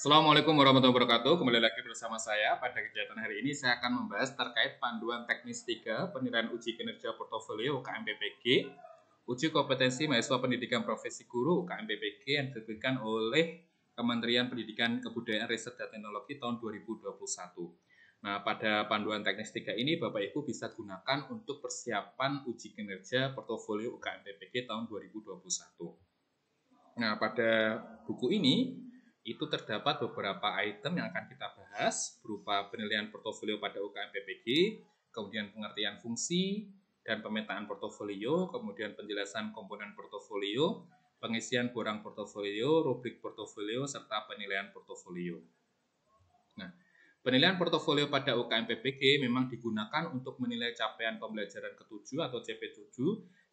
Assalamualaikum warahmatullahi wabarakatuh. Kembali lagi bersama saya. Pada kegiatan hari ini saya akan membahas terkait panduan teknis 3 penilaian uji kinerja portofolio UKM PPG, uji kompetensi mahasiswa pendidikan profesi guru UKM PPG yang diterbitkan oleh Kementerian Pendidikan Kebudayaan Riset dan Teknologi tahun 2021. Nah, pada panduan teknis 3 ini Bapak Ibu bisa gunakan untuk persiapan uji kinerja portofolio UKM PPG tahun 2021. Nah, pada buku ini itu terdapat beberapa item yang akan kita bahas berupa penilaian portofolio pada UKM PPG, kemudian pengertian fungsi dan pemetaan portofolio, kemudian penjelasan komponen portofolio, pengisian borang portofolio, rubrik portofolio, serta penilaian portofolio. Nah, penilaian portofolio pada UKM PPG memang digunakan untuk menilai capaian pembelajaran ke-7 atau CP7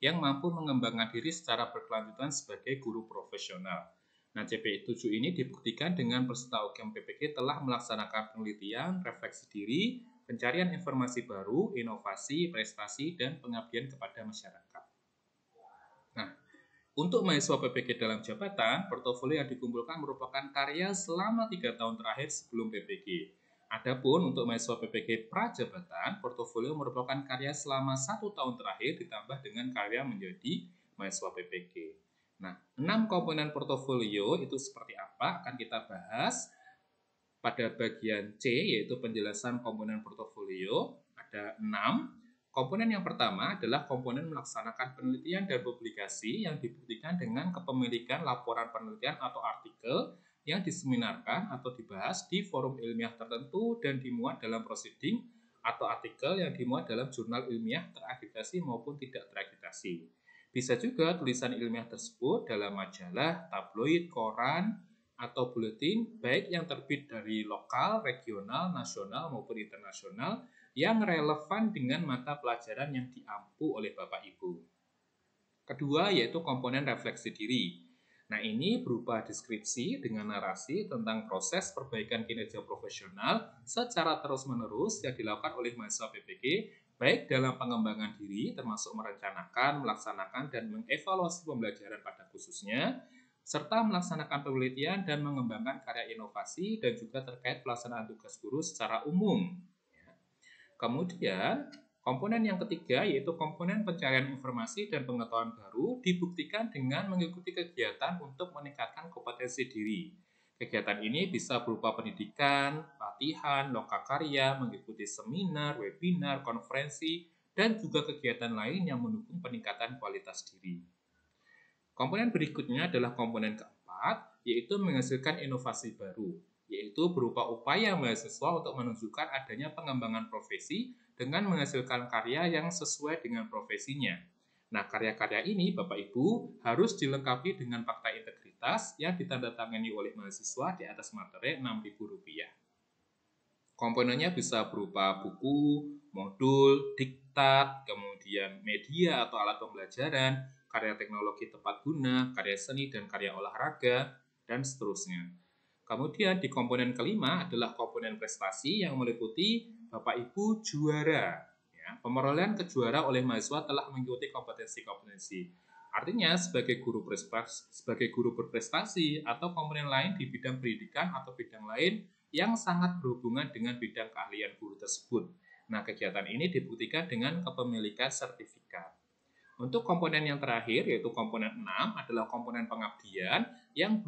yang mampu mengembangkan diri secara berkelanjutan sebagai guru profesional. Nah, CP7 ini dibuktikan dengan peserta UKM PPG telah melaksanakan penelitian, refleksi diri, pencarian informasi baru, inovasi, prestasi, dan pengabdian kepada masyarakat. Nah, untuk mahasiswa PPG dalam jabatan, portofolio yang dikumpulkan merupakan karya selama 3 tahun terakhir sebelum PPG. Adapun untuk mahasiswa PPG prajabatan, portofolio merupakan karya selama 1 tahun terakhir ditambah dengan karya menjadi mahasiswa PPG. Nah, 6 komponen portofolio itu seperti apa akan kita bahas pada bagian C, yaitu penjelasan komponen portofolio. Ada 6. Komponen yang pertama adalah komponen melaksanakan penelitian dan publikasi yang dibuktikan dengan kepemilikan laporan penelitian atau artikel yang diseminarkan atau dibahas di forum ilmiah tertentu dan dimuat dalam proceeding atau artikel yang dimuat dalam jurnal ilmiah terakreditasi maupun tidak terakreditasi. Bisa juga tulisan ilmiah tersebut dalam majalah, tabloid, koran, atau buletin, baik yang terbit dari lokal, regional, nasional, maupun internasional, yang relevan dengan mata pelajaran yang diampu oleh Bapak Ibu. Kedua, yaitu komponen refleksi diri. Nah, ini berupa deskripsi dengan narasi tentang proses perbaikan kinerja profesional secara terus-menerus yang dilakukan oleh mahasiswa PPG, baik dalam pengembangan diri, termasuk merencanakan, melaksanakan, dan mengevaluasi pembelajaran pada khususnya, serta melaksanakan penelitian dan mengembangkan karya inovasi dan juga terkait pelaksanaan tugas guru secara umum. Kemudian, komponen yang ketiga yaitu komponen pencarian informasi dan pengetahuan baru dibuktikan dengan mengikuti kegiatan untuk meningkatkan kompetensi diri. Kegiatan ini bisa berupa pendidikan, latihan, lokakarya, mengikuti seminar, webinar, konferensi, dan juga kegiatan lain yang mendukung peningkatan kualitas diri. Komponen berikutnya adalah komponen keempat, yaitu menghasilkan inovasi baru, yaitu berupa upaya mahasiswa untuk menunjukkan adanya pengembangan profesi dengan menghasilkan karya yang sesuai dengan profesinya. Nah, karya-karya ini Bapak Ibu harus dilengkapi dengan fakta integritas yang ditandatangani oleh mahasiswa di atas materai Rp6.000. Komponennya bisa berupa buku, modul, diktat, kemudian media atau alat pembelajaran, karya teknologi tepat guna, karya seni dan karya olahraga, dan seterusnya. Kemudian di komponen kelima adalah komponen prestasi yang meliputi Bapak Ibu juara. Ya, pemerolehan kejuara oleh mahasiswa telah mengikuti kompetensi-kompetensi. Artinya sebagai guru berprestasi atau komponen lain di bidang pendidikan atau bidang lain yang sangat berhubungan dengan bidang keahlian guru tersebut. Nah, kegiatan ini dibuktikan dengan kepemilikan sertifikat. Untuk komponen yang terakhir, yaitu komponen 6, adalah komponen pengabdian yang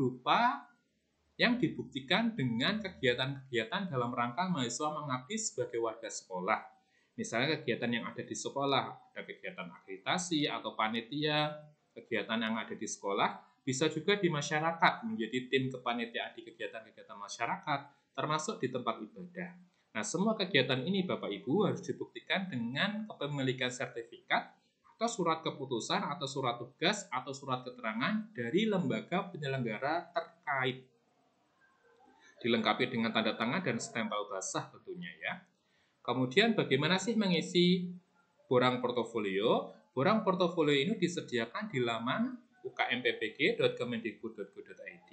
dibuktikan dengan kegiatan-kegiatan dalam rangka mahasiswa mengabdi sebagai warga sekolah. Misalnya kegiatan yang ada di sekolah, ada kegiatan akreditasi atau panitia, kegiatan yang ada di sekolah, bisa juga di masyarakat, menjadi tim kepanitiaan di kegiatan-kegiatan masyarakat, termasuk di tempat ibadah. Nah, semua kegiatan ini Bapak Ibu harus dibuktikan dengan kepemilikan sertifikat atau surat keputusan atau surat tugas atau surat keterangan dari lembaga penyelenggara terkait. Dilengkapi dengan tanda tangan dan stempel basah tentunya ya. Kemudian bagaimana sih mengisi borang portofolio? Borang portofolio ini disediakan di laman ukmppg.kemendikbud.go.id,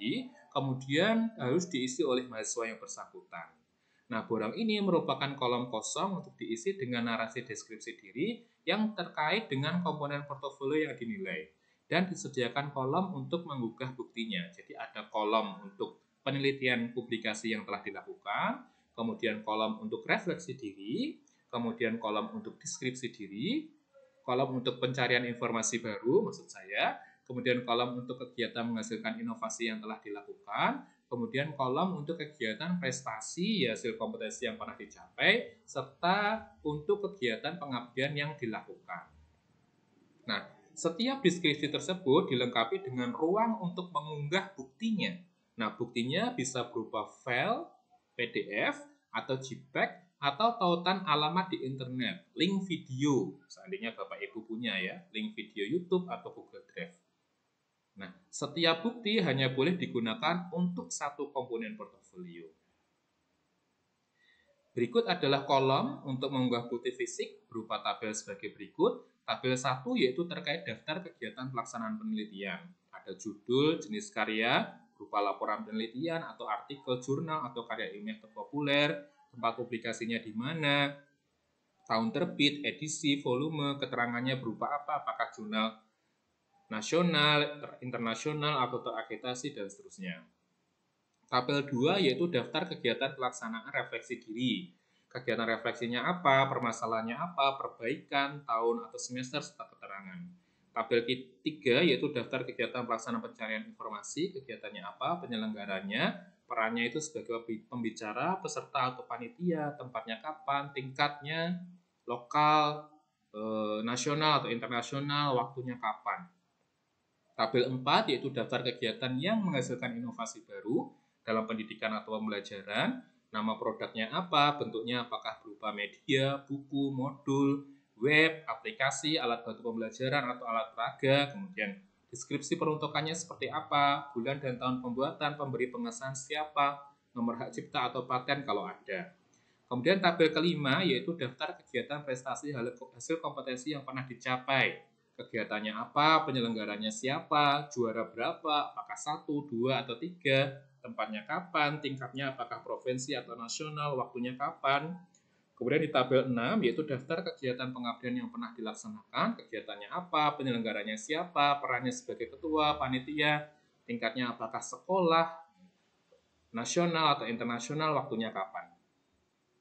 kemudian harus diisi oleh mahasiswa yang bersangkutan. Nah, borang ini merupakan kolom kosong untuk diisi dengan narasi deskripsi diri yang terkait dengan komponen portofolio yang dinilai. Dan disediakan kolom untuk menggugah buktinya. Jadi ada kolom untuk penelitian publikasi yang telah dilakukan, kemudian kolom untuk refleksi diri, kemudian kolom untuk deskripsi diri, kolom untuk pencarian informasi baru, maksud saya, kemudian kolom untuk kegiatan menghasilkan inovasi yang telah dilakukan, kemudian kolom untuk kegiatan prestasi, hasil kompetensi yang pernah dicapai, serta untuk kegiatan pengabdian yang dilakukan. Nah, setiap deskripsi tersebut dilengkapi dengan ruang untuk mengunggah buktinya. Nah, buktinya bisa berupa file, PDF, atau JPEG, atau tautan alamat di internet, link video, seandainya Bapak Ibu punya ya, link video YouTube atau Google Drive. Nah, setiap bukti hanya boleh digunakan untuk satu komponen portofolio. Berikut adalah kolom untuk mengunggah bukti fisik berupa tabel sebagai berikut. Tabel 1 yaitu terkait daftar kegiatan pelaksanaan penelitian. Ada judul, jenis karya, berupa laporan penelitian atau artikel jurnal atau karya ilmiah terpopuler, tempat publikasinya di mana, tahun terbit, edisi, volume, keterangannya berupa apa, apakah jurnal nasional, internasional, atau terakreditasi, dan seterusnya. Tabel 2 yaitu daftar kegiatan pelaksanaan refleksi diri. Kegiatan refleksinya apa, permasalahannya apa, perbaikan, tahun atau semester, serta keterangan. Tabel 3 yaitu daftar kegiatan pelaksanaan pencarian informasi, kegiatannya apa, penyelenggaranya, perannya itu sebagai pembicara, peserta atau panitia, tempatnya kapan, tingkatnya, lokal, nasional atau internasional, waktunya kapan. Tabel 4 yaitu daftar kegiatan yang menghasilkan inovasi baru dalam pendidikan atau pembelajaran, nama produknya apa, bentuknya apakah berupa media, buku, modul, web, aplikasi, alat bantu pembelajaran atau alat peraga, kemudian deskripsi peruntukannya seperti apa, bulan dan tahun pembuatan, pemberi pengesahan siapa, nomor hak cipta atau paten kalau ada. Kemudian tabel kelima yaitu daftar kegiatan prestasi hasil kompetensi yang pernah dicapai. Kegiatannya apa, penyelenggaranya siapa, juara berapa, apakah 1, 2, atau 3, tempatnya kapan, tingkatnya apakah provinsi atau nasional, waktunya kapan. Kemudian di tabel 6 yaitu daftar kegiatan pengabdian yang pernah dilaksanakan, kegiatannya apa, penyelenggaranya siapa, perannya sebagai ketua, panitia, tingkatnya apakah sekolah, nasional atau internasional, waktunya kapan.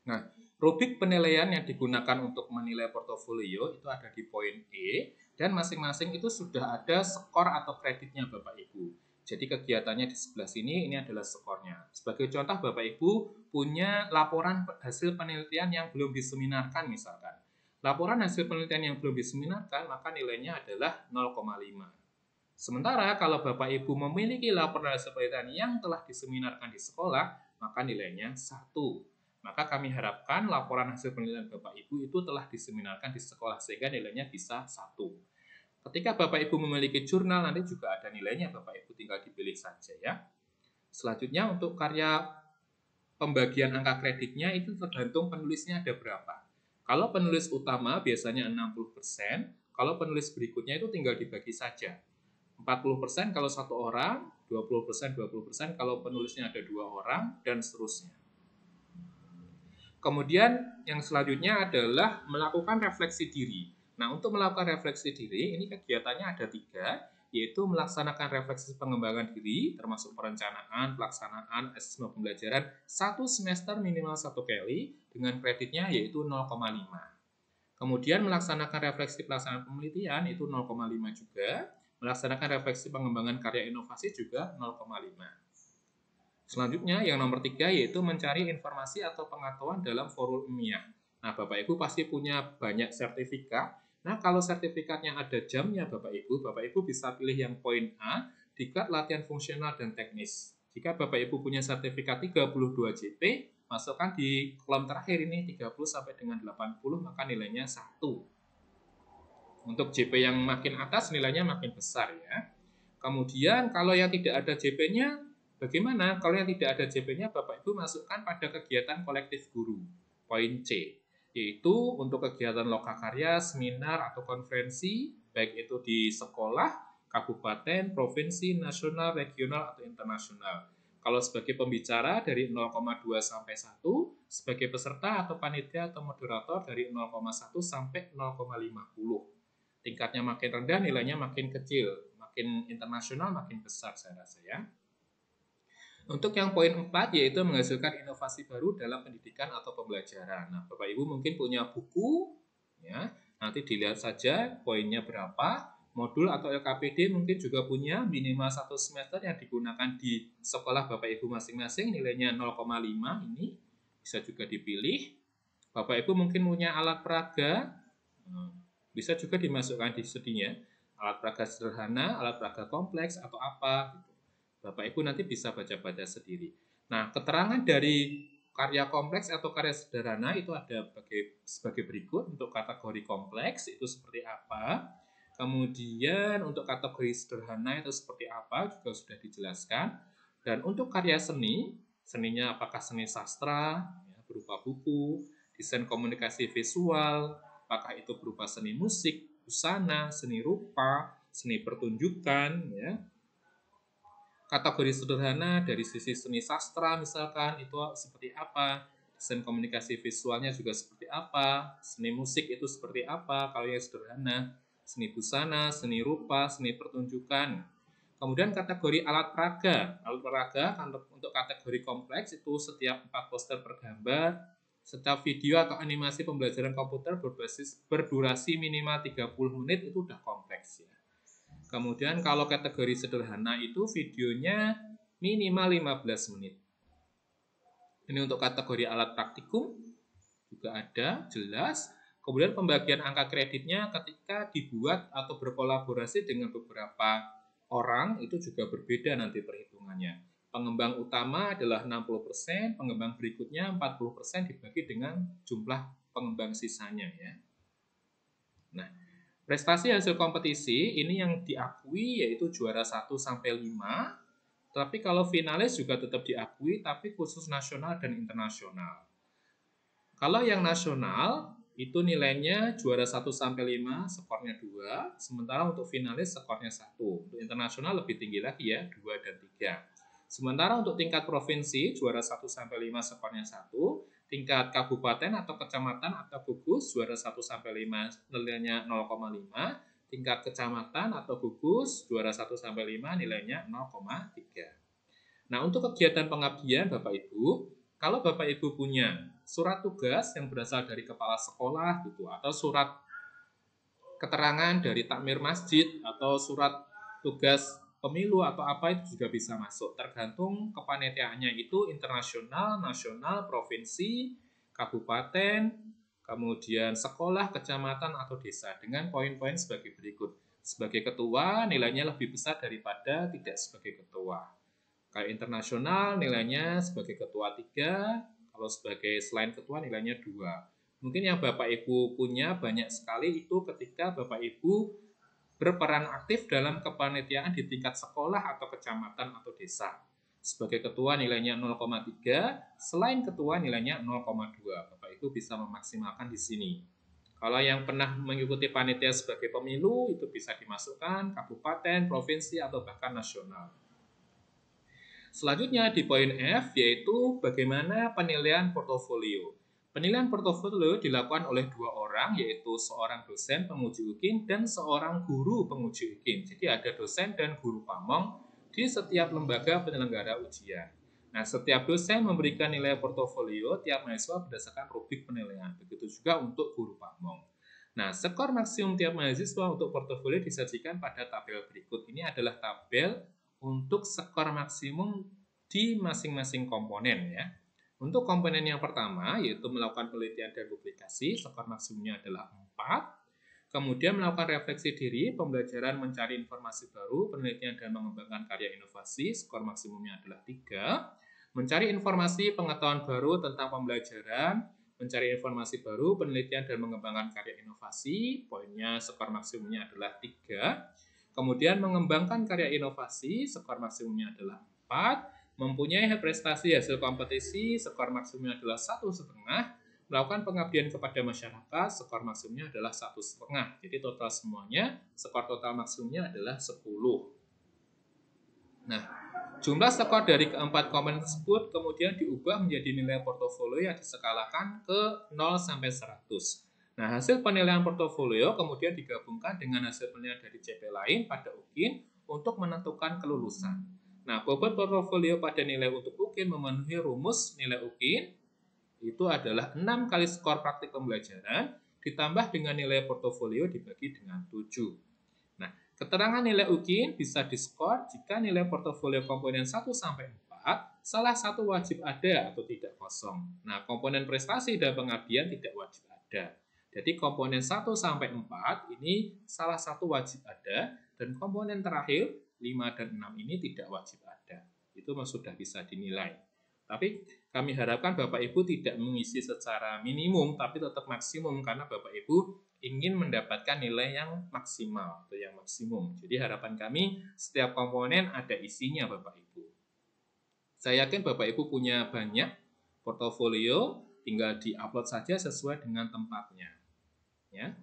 Nah, rubrik penilaian yang digunakan untuk menilai portofolio itu ada di poin E, dan masing-masing itu sudah ada skor atau kreditnya Bapak Ibu. Jadi kegiatannya di sebelah sini, ini adalah skornya. Sebagai contoh Bapak Ibu punya laporan hasil penelitian yang belum diseminarkan misalkan. Laporan hasil penelitian yang belum diseminarkan maka nilainya adalah 0,5. Sementara kalau Bapak Ibu memiliki laporan hasil penelitian yang telah diseminarkan di sekolah, maka nilainya 1. Maka kami harapkan laporan hasil penelitian Bapak Ibu itu telah diseminarkan di sekolah sehingga nilainya bisa 1. Ketika Bapak Ibu memiliki jurnal nanti juga ada nilainya, Bapak Ibu tinggal dipilih saja ya. Selanjutnya untuk karya pembagian angka kreditnya itu tergantung penulisnya ada berapa. Kalau penulis utama biasanya 60%, kalau penulis berikutnya itu tinggal dibagi saja. 40% kalau satu orang, 20% kalau penulisnya ada 2 orang, dan seterusnya. Kemudian yang selanjutnya adalah melakukan refleksi diri. Nah, untuk melakukan refleksi diri, ini kegiatannya ada 3, yaitu melaksanakan refleksi pengembangan diri, termasuk perencanaan, pelaksanaan, asesmen pembelajaran, 1 semester minimal 1 kali, dengan kreditnya yaitu 0,5. Kemudian melaksanakan refleksi pelaksanaan penelitian itu 0,5 juga, melaksanakan refleksi pengembangan karya inovasi juga 0,5. Selanjutnya yang nomor 3 yaitu mencari informasi atau pengetahuan dalam forum ilmiah. Nah, Bapak Ibu pasti punya banyak sertifikat. Nah, kalau sertifikatnya ada jamnya Bapak Ibu bisa pilih yang poin A, diklat latihan fungsional dan teknis. Jika Bapak Ibu punya sertifikat 32 JP, masukkan di kolom terakhir ini 30 sampai dengan 80, maka nilainya 1. Untuk JP yang makin atas nilainya makin besar ya. Kemudian kalau yang tidak ada JP-nya, bagaimana? Kalau yang tidak ada JP-nya, Bapak Ibu masukkan pada kegiatan kolektif guru. Poin C, yaitu untuk kegiatan lokakarya, seminar, atau konferensi, baik itu di sekolah, kabupaten, provinsi, nasional, regional, atau internasional. Kalau sebagai pembicara dari 0,2 sampai 1, sebagai peserta atau panitia atau moderator dari 0,1 sampai 0,50. Tingkatnya makin rendah, nilainya makin kecil. Makin internasional, makin besar saya rasa ya. Untuk yang poin 4 yaitu menghasilkan inovasi baru dalam pendidikan atau pembelajaran. Nah, Bapak Ibu mungkin punya buku, ya, nanti dilihat saja poinnya berapa. Modul atau LKPD mungkin juga punya minimal 1 semester yang digunakan di sekolah Bapak Ibu masing-masing, nilainya 0,5 ini bisa juga dipilih. Bapak Ibu mungkin punya alat peraga, bisa juga dimasukkan di studinya, alat peraga sederhana, alat peraga kompleks atau apa. Bapak Ibu nanti bisa baca-baca sendiri. Nah, keterangan dari karya kompleks atau karya sederhana itu ada sebagai berikut. Untuk kategori kompleks itu seperti apa. Kemudian untuk kategori sederhana itu seperti apa juga sudah dijelaskan. Dan untuk karya seni, seninya apakah seni sastra, ya, berupa buku, desain komunikasi visual, apakah itu berupa seni musik, busana, seni rupa, seni pertunjukan, ya. Kategori sederhana dari sisi seni sastra misalkan itu seperti apa, desain komunikasi visualnya juga seperti apa, seni musik itu seperti apa kalau yang sederhana, seni busana, seni rupa, seni pertunjukan. Kemudian kategori alat peraga. Alat peraga untuk kategori kompleks itu setiap 4 poster per gambar, setiap video atau animasi pembelajaran komputer berdurasi minimal 30 menit itu udah kompleks ya. Kemudian kalau kategori sederhana itu videonya minimal 15 menit. Ini untuk kategori alat praktikum juga ada, jelas. Kemudian pembagian angka kreditnya ketika dibuat atau berkolaborasi dengan beberapa orang itu juga berbeda nanti perhitungannya. Pengembang utama adalah 60%, pengembang berikutnya 40% dibagi dengan jumlah pengembang sisanya ya. Nah, prestasi hasil kompetisi ini yang diakui yaitu juara 1 sampai 5. Tapi kalau finalis juga tetap diakui tapi khusus nasional dan internasional. Kalau yang nasional itu nilainya juara 1 sampai 5 skornya 2, sementara untuk finalis skornya 1. Untuk internasional lebih tinggi lagi ya, 2 dan 3. Sementara untuk tingkat provinsi juara 1 sampai 5 skornya 1, tingkat kabupaten atau kecamatan atau gugus juara 1 sampai 5 nilainya 0,5, tingkat kecamatan atau gugus juara 1 sampai 5 nilainya 0,3. Nah, untuk kegiatan pengabdian Bapak Ibu, kalau Bapak Ibu punya surat tugas yang berasal dari kepala sekolah gitu atau surat keterangan dari takmir masjid atau surat tugas pemilu atau apa itu juga bisa masuk. Tergantung kepanitiaannya itu internasional, nasional, provinsi, kabupaten, kemudian sekolah, kecamatan atau desa dengan poin-poin sebagai berikut. Sebagai ketua nilainya lebih besar daripada tidak sebagai ketua. Kalau internasional nilainya sebagai ketua 3, kalau sebagai selain ketua nilainya 2. Mungkin yang Bapak Ibu punya banyak sekali itu ketika Bapak Ibu berperan aktif dalam kepanitiaan di tingkat sekolah atau kecamatan atau desa. Sebagai ketua nilainya 0,3, selain ketua nilainya 0,2. Bapak Ibu bisa memaksimalkan di sini. Kalau yang pernah mengikuti panitia sebagai pemilu itu bisa dimasukkan kabupaten, provinsi atau bahkan nasional. Selanjutnya di poin F yaitu bagaimana penilaian portofolio. Penilaian portofolio dilakukan oleh 2 orang yaitu seorang dosen penguji UKIN dan seorang guru penguji UKIN. Jadi ada dosen dan guru pamong di setiap lembaga penyelenggara ujian. Nah, setiap dosen memberikan nilai portofolio tiap mahasiswa berdasarkan rubrik penilaian. Begitu juga untuk guru pamong. Nah, skor maksimum tiap mahasiswa untuk portofolio disajikan pada tabel berikut. Ini adalah tabel untuk skor maksimum di masing-masing komponen ya. Untuk komponen yang pertama yaitu melakukan penelitian dan publikasi, skor maksimumnya adalah 4. Kemudian melakukan refleksi diri, pembelajaran mencari informasi baru, penelitian dan mengembangkan karya inovasi, skor maksimumnya adalah 3. Mencari informasi pengetahuan baru tentang pembelajaran, mencari informasi baru, penelitian dan mengembangkan karya inovasi, poinnya skor maksimumnya adalah 3. Kemudian mengembangkan karya inovasi, skor maksimumnya adalah 4. Mempunyai prestasi hasil kompetisi, skor maksimumnya adalah 1,5. Melakukan pengabdian kepada masyarakat, skor maksimumnya adalah 1,5. Jadi total semuanya, skor total maksimumnya adalah 10. Nah, jumlah skor dari keempat komponen tersebut kemudian diubah menjadi nilai portofolio yang diskalakan ke 0 sampai 100. Nah, hasil penilaian portofolio kemudian digabungkan dengan hasil penilaian dari CP lain pada UKIN untuk menentukan kelulusan. Nah, bobot portofolio pada nilai untuk UKIN memenuhi rumus nilai UKIN itu adalah 6 kali skor praktik pembelajaran ditambah dengan nilai portofolio dibagi dengan 7. Nah, keterangan nilai UKIN bisa diskor jika nilai portofolio komponen 1 sampai 4 salah satu wajib ada atau tidak kosong. Nah, komponen prestasi dan pengabdian tidak wajib ada. Jadi komponen 1 sampai 4 ini salah satu wajib ada dan komponen terakhir 5 dan 6 ini tidak wajib ada. Itu sudah bisa dinilai. Tapi kami harapkan Bapak Ibu tidak mengisi secara minimum tapi tetap maksimum karena Bapak Ibu ingin mendapatkan nilai yang maksimal atau yang maksimum. Jadi harapan kami setiap komponen ada isinya Bapak Ibu. Saya yakin Bapak Ibu punya banyak portofolio, tinggal di-upload saja sesuai dengan tempatnya. Ya.